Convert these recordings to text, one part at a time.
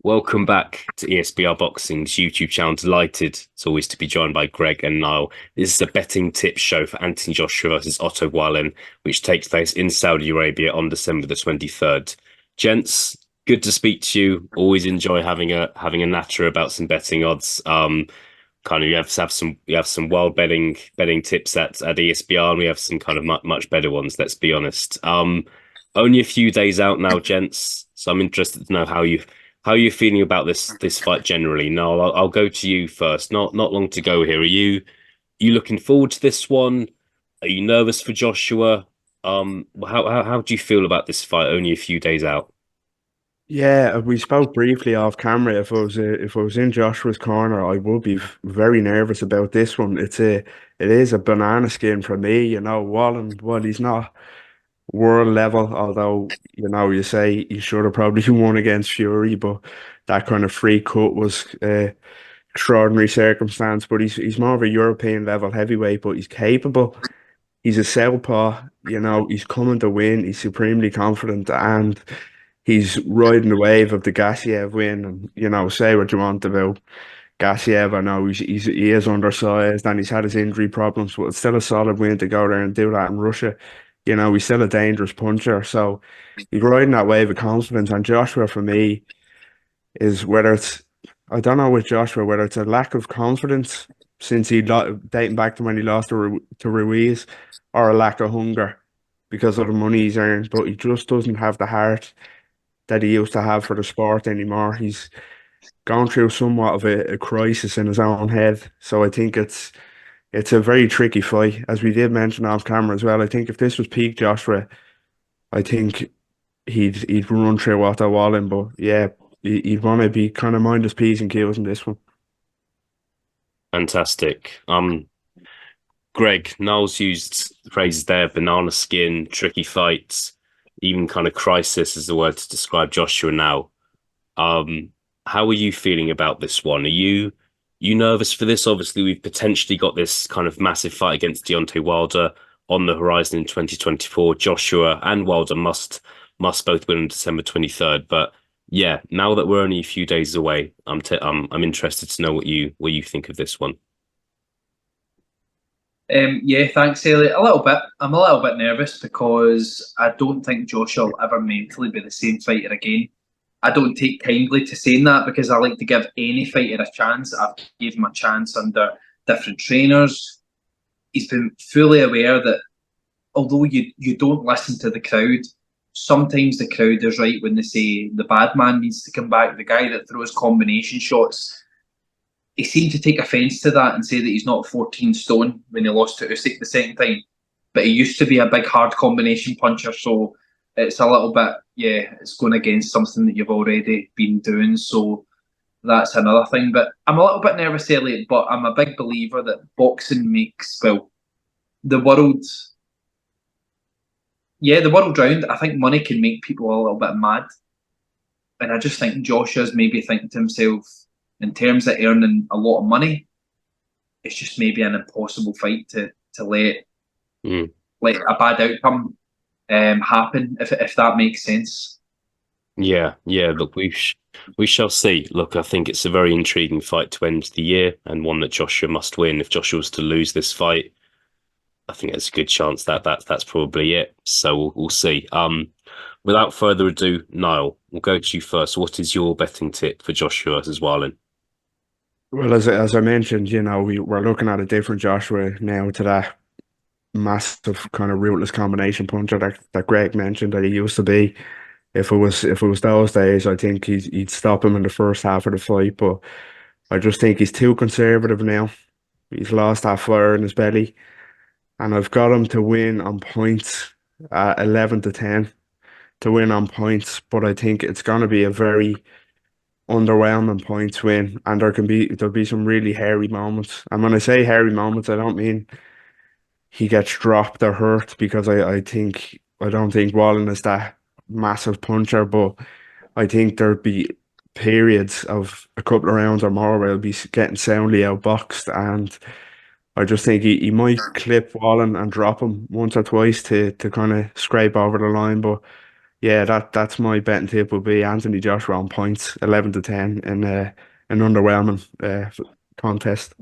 Welcome back to ESBR Boxing's YouTube channel. Delighted as always to be joined by Greg and Niall. This is a betting tip show for Anthony Joshua versus OTTO WALLIN, which takes place in Saudi Arabia on December the 23rd. Gents, good to speak to you. Always enjoy having a natter about some betting odds. Kind of you have some wild betting tips at ESBR, and we have some kind of much better ones. Let's be honest. Only a few days out now, gents. So I'm interested to know how are you feeling about this fight generally? No, I'll go to you first. Not long to go here. Are you looking forward to this one? Are you nervous for Joshua? How do you feel about this fight only a few days out? Yeah, we spoke briefly off camera. If I was in Joshua's corner, I would be very nervous about this one. It is a banana skin for me. Wallen. Well, he's not world level, although you say he should have probably won against Fury, but that kind of free cut was extraordinary circumstance. But he's more of a European level heavyweight, but he's capable. He's a southpaw. He's coming to win. He's supremely confident, and he's riding the wave of the Gassiev win. And say what you want about Gassiev. I know he is undersized and he's had his injury problems, but it's still a solid win to go there and do that in Russia. He's still a dangerous puncher. So he's riding that wave of confidence. And Joshua, for me, is whether it's, I don't know with Joshua, whether it's a lack of confidence since dating back to when he lost to Ruiz, or a lack of hunger because of the money he's earned, but he just doesn't have the heart that he used to have for the sport anymore. He's gone through somewhat of a crisis in his own head. So I think it's a very tricky fight, as we did mention off camera as well. I think if this was peak Joshua, I think he'd run through Otto Wallin, but yeah, he'd want to be kind of mind his P's and Q's in this one. Fantastic. Greg, Niall's used phrases there: banana skin, tricky fights, even kind of crisis is the word to describe Joshua now. Um, how are you feeling about this one? Are you nervous for this? Obviously, we've potentially got this kind of massive fight against Deontay Wilder on the horizon in 2024. Joshua and Wilder must both win on December 23rd. But yeah, now that we're only a few days away, I'm interested to know what you think of this one. Yeah, thanks, Elliot. A little bit. I'm a little bit nervous because I don't think Joshua will ever mentally be the same fighter again. I don't take kindly to saying that because I like to give any fighter a chance. I've given him a chance under different trainers. He's been fully aware that although you don't listen to the crowd, sometimes the crowd is right when they say the bad man needs to come back, the guy that throws combination shots. He seemed to take offence to that and say that he's not 14 stone when he lost to Usyk the second time. But he used to be a big hard combination puncher, so it's a little bit, yeah, it's going against something that you've already been doing. So that's another thing. But I'm a little bit nervous, Elliot, but I'm a big believer that boxing makes, well, the world, yeah, the world round, I think money can make people a little bit mad. And I just think Joshua's maybe thinking to himself, in terms of earning a lot of money, it's just maybe an impossible fight to Mm. let a bad outcome happen, if that makes sense. Yeah, yeah. Look, we shall see. Look, I think it's a very intriguing fight to end the year and one that Joshua must win. If Joshua was to lose this fight, I think there's a good chance that's probably it. So we'll see. Without further ado, Niall, we'll go to you first. What is your betting tip for Joshua versus Wallin? Well, as I mentioned, we're looking at a different Joshua now to that massive kind of rootless combination puncher that Greg mentioned that he used to be. If it was those days, I think he'd stop him in the first half of the fight. But I just think he's too conservative now. He's lost that fire in his belly, and I've got him to win on points at 11-10 to win on points. But I think it's going to be a very underwhelming points win, and there'll be some really hairy moments. And when I say hairy moments, I don't mean he gets dropped or hurt because I don't think Wallen is that massive puncher, but I think there'd be periods of a couple of rounds or more where he'll be getting soundly outboxed, and I just think he might clip Wallen and drop him once or twice to kind of scrape over the line. But Yeah, that's my betting tip will be Anthony Joshua on points, 11-10 in an underwhelming contest.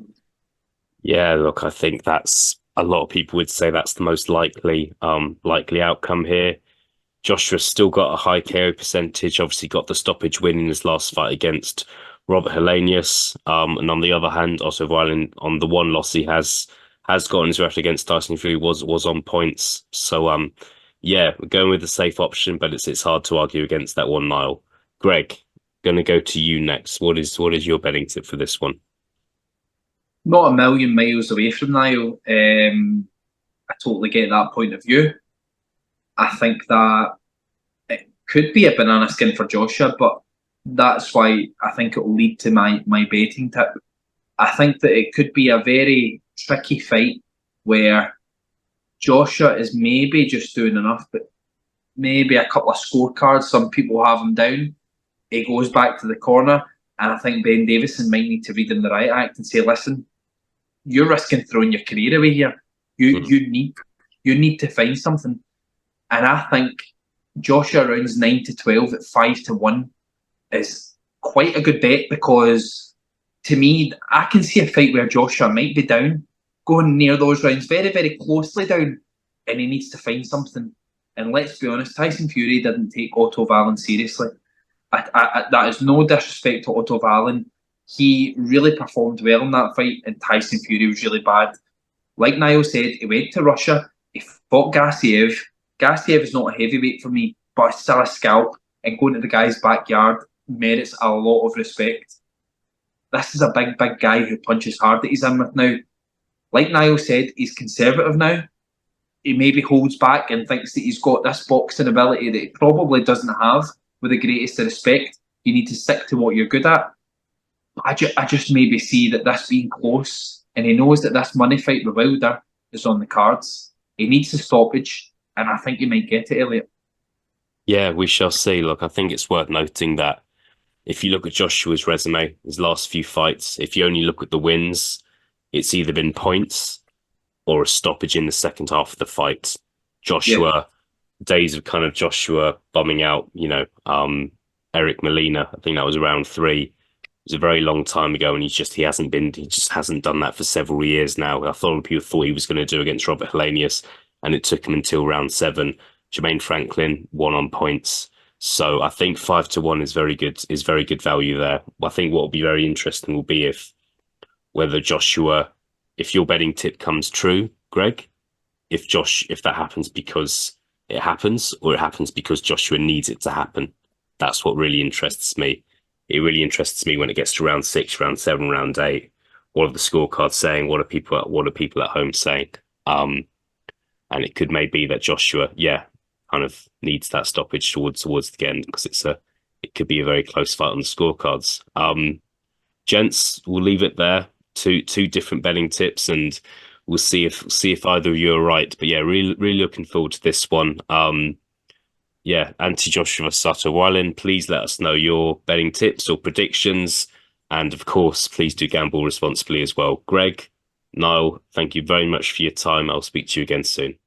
Yeah, look, I think that's a lot of people would say that's the most likely outcome here. Joshua's still got a high KO percentage, obviously got the stoppage win in his last fight against Robert Helenius. And on the other hand, also Violin on the one loss he has gotten his record against Tyson Fury was on points. So yeah, we're going with the safe option, but it's hard to argue against that one, Niall. Greg, gonna go to you next. What is your betting tip for this one? Not a million miles away from Niall. I totally get that point of view. I think that it could be a banana skin for Joshua, but that's why I think it will lead to my betting tip. I think that it could be a very tricky fight where Joshua is maybe just doing enough, but maybe a couple of scorecards. Some people have him down. He goes back to the corner, and I think Ben Davison might need to read him the right act and say, "Listen, you're risking throwing your career away here. You need to find something." And I think Joshua rounds 9-12 at 5-1 is quite a good bet, because to me, I can see a fight where Joshua might be down, going near those rounds, very, very closely down, and he needs to find something. And let's be honest, Tyson Fury didn't take Otto Wallin seriously. That is no disrespect to Otto Wallin. He really performed well in that fight, and Tyson Fury was really bad. Like Niall said, he went to Russia, he fought Gassiev. Gassiev is not a heavyweight for me, but still a scalp, and going to the guy's backyard merits a lot of respect. This is a big, big guy who punches hard that he's in with now. Like Niall said, he's conservative now. He maybe holds back and thinks that he's got this boxing ability that he probably doesn't have. With the greatest of respect, you need to stick to what you're good at. I just maybe see that this being close, and he knows that this money fight with Wilder is on the cards. He needs a stoppage, and I think he might get it, Elliot. Yeah, we shall see. Look, I think it's worth noting that if you look at Joshua's resume, his last few fights, if you only look at the wins, it's either been points or a stoppage in the second half of the fight. Joshua, days of kind of Joshua bombing out, Eric Molina, I think that was around 3. It was a very long time ago, and he just hasn't done that for several years now. I thought people thought he was going to do against Robert Helenius, and it took him until round 7. Jermaine Franklin won on points. So I think 5-1 is very good value there. I think what will be very interesting will be if your betting tip comes true, Greg, if that happens because it happens, or it happens because Joshua needs it to happen. That's what really interests me. It really interests me when it gets to round 6, round 7, round 8. What are the scorecards saying? What are people at home saying? And it could maybe that Joshua, kind of needs that stoppage towards the end, because it could be a very close fight on the scorecards. Gents, we'll leave it there. Two different betting tips, and we'll see if either of you are right. But yeah, really looking forward to this one. Anti Joshua Otto Wallin, please let us know your betting tips or predictions, and of course, please do gamble responsibly as well. Greg, Niall, thank you very much for your time. I'll speak to you again soon.